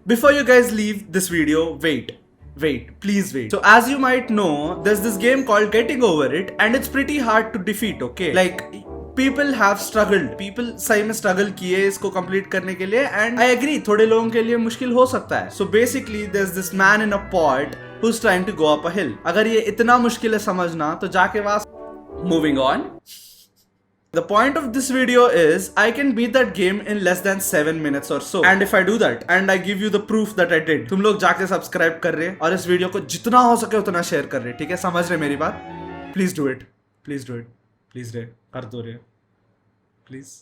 Before you guys leave this video, wait, please wait. So as you might know, there's this game called Getting Over It and it's pretty hard to defeat, okay? Like, people have struggled. People सही में struggle किए इसको complete करने के लिए and I agree, थोड़े लोगों के लिए मुश्किल हो सकता है. So basically, there's this man in a pod who's trying to go up a hill. अगर ये इतना मुश्किल है समझना, तो जाके वास. Moving on. The point of this video is I can beat that game in less than 7 minutes or so. And if I do that and I give you the proof that I did, तुम लोग जाके subscribe कर रहे और इस video को जितना हो सके उतना शेयर कर रहे, ठीक है? समझ रहे मेरी बात? Please do it. Please do it. Please रे, कर दो रे. Please.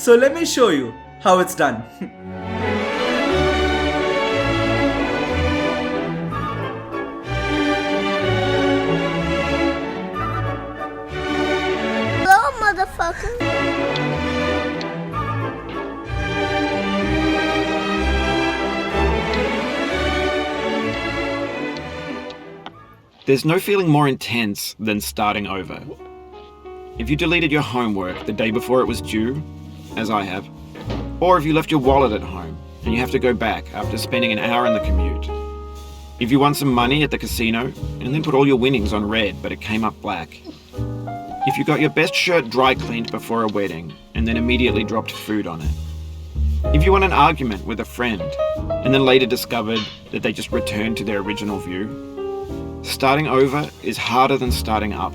So let me show you how it's done. There's no feeling more intense than starting over. If you deleted your homework the day before it was due, as I have, or if you left your wallet at home and you have to go back after spending an hour in the commute. If you won some money at the casino and then put all your winnings on red but it came up black. If you got your best shirt dry cleaned before a wedding and then immediately dropped food on it. If you won an argument with a friend and then later discovered that they just returned to their original view. Starting over is harder than starting up.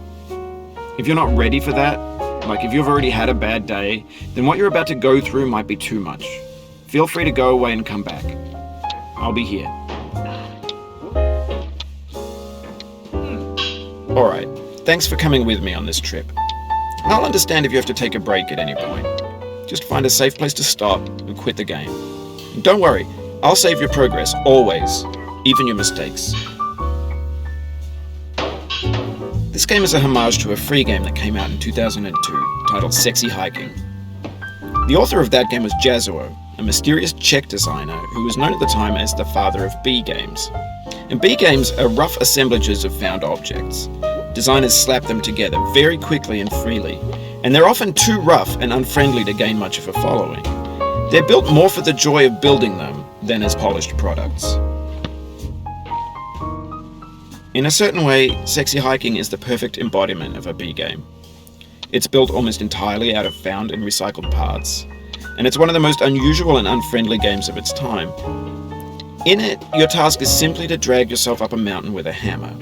If you're not ready for that, like if you've already had a bad day, then what you're about to go through might be too much. Feel free to go away and come back. I'll be here. Alright, thanks for coming with me on this trip. I'll understand if you have to take a break at any point. Just find a safe place to stop and quit the game. And don't worry, I'll save your progress, always, even your mistakes. This game is a homage to a free game that came out in 2002 titled Sexy Hiking. The author of that game was Jazuo, a mysterious Czech designer who was known at the time as the father of B games. And B games are rough assemblages of found objects. Designers slap them together very quickly and freely, and they're often too rough and unfriendly to gain much of a following. They're built more for the joy of building them than as polished products. In a certain way, Sexy Hiking is the perfect embodiment of a B game. It's built almost entirely out of found and recycled parts, and it's one of the most unusual and unfriendly games of its time. In it, your task is simply to drag yourself up a mountain with a hammer.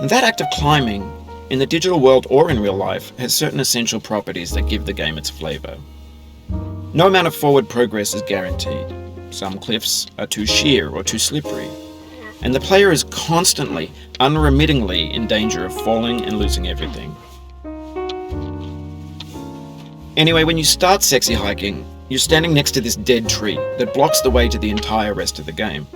And that act of climbing, in the digital world or in real life, has certain essential properties that give the game its flavor. No amount of forward progress is guaranteed. Some cliffs are too sheer or too slippery. And the player is constantly, unremittingly in danger of falling and losing everything. Anyway, when you start Sexy Hiking, you're standing next to this dead tree that blocks the way to the entire rest of the game.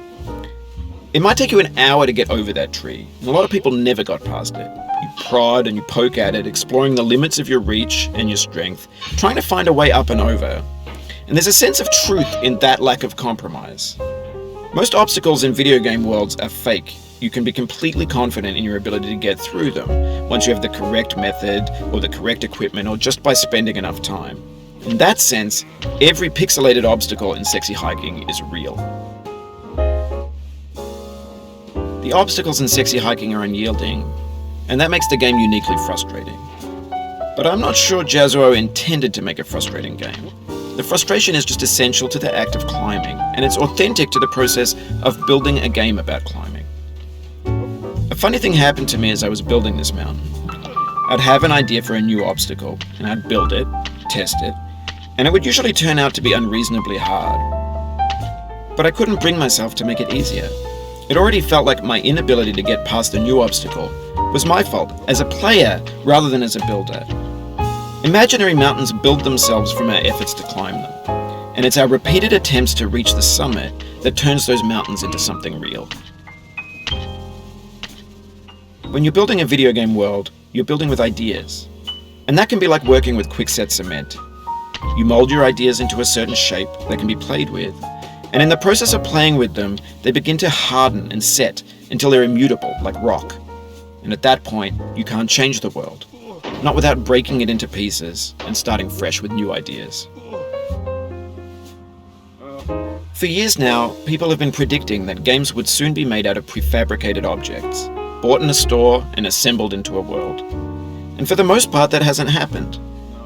It might take you an hour to get over that tree, and a lot of people never got past it. You prod and you poke at it, exploring the limits of your reach and your strength, trying to find a way up and over. And there's a sense of truth in that lack of compromise. Most obstacles in video game worlds are fake. You can be completely confident in your ability to get through them once you have the correct method or the correct equipment or just by spending enough time. In that sense, every pixelated obstacle in Sexy Hiking is real. The obstacles in Sexy Hiking are unyielding, and that makes the game uniquely frustrating. But I'm not sure Jazuo intended to make a frustrating game. The frustration is just essential to the act of climbing, and it's authentic to the process of building a game about climbing. A funny thing happened to me as I was building this mountain. I'd have an idea for a new obstacle, and I'd build it, test it, and it would usually turn out to be unreasonably hard. But I couldn't bring myself to make it easier. It already felt like my inability to get past a new obstacle was my fault as a player rather than as a builder. Imaginary mountains build themselves from our efforts to climb them, and it's our repeated attempts to reach the summit that turns those mountains into something real. When you're building a video game world, you're building with ideas, and that can be like working with quickset cement. You mold your ideas into a certain shape that can be played with, and in the process of playing with them, they begin to harden and set until they're immutable, like rock. And at that point, you can't change the world, not without breaking it into pieces and starting fresh with new ideas. For years now, people have been predicting that games would soon be made out of prefabricated objects, bought in a store and assembled into a world. And for the most part, that hasn't happened,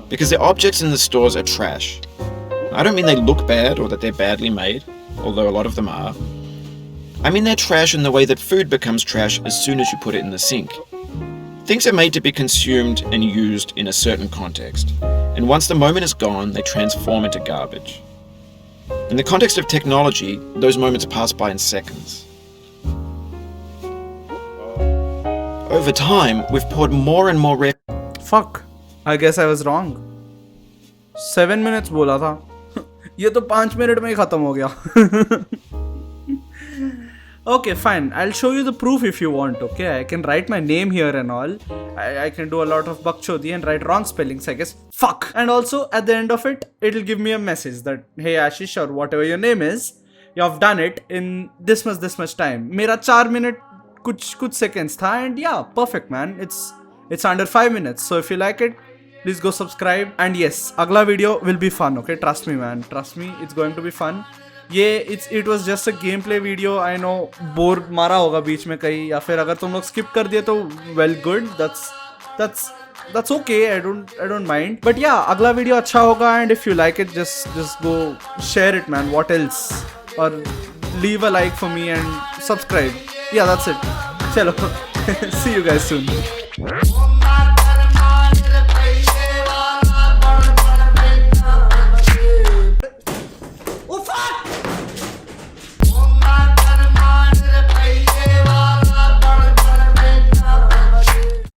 because the objects in the stores are trash. I don't mean they look bad or that they're badly made, although a lot of them are. I mean they're trash in the way that food becomes trash as soon as you put it in the sink. Things are made to be consumed and used in a certain context, and once the moment is gone, they transform into garbage. In the context of technology, those moments pass by in seconds. Over time, we've poured more and more Fuck, I guess I was wrong. 7 minutes बोला था. ये तो 5 minute में ही खत्म हो गया. Okay, fine. I'll show you the proof if you want, okay? I can write my name here and all. I can do a lot of bakchodi and write wrong spellings, I guess. Fuck! And also, at the end of it, it'll give me a message that, hey Ashish, or whatever your name is, you have done it in this much time. Mera 4 minute kuch seconds tha, and yeah, perfect, man. It's under 5 minutes. So if you like it, please go subscribe. And yes, agla video will be fun, okay? Trust me, man. Trust me, it's going to be fun. It was just a gameplay video. I know bore मारा होगा बीच में कहीं, या फिर अगर तुम लोग skip कर दिए तो well good. That's okay. I don't mind. But yeah, अगला वीडियो अच्छा होगा, and if you like it, just go share it, man. What else? Or leave a like for me and subscribe. Yeah, that's it. चलो, see you guys soon.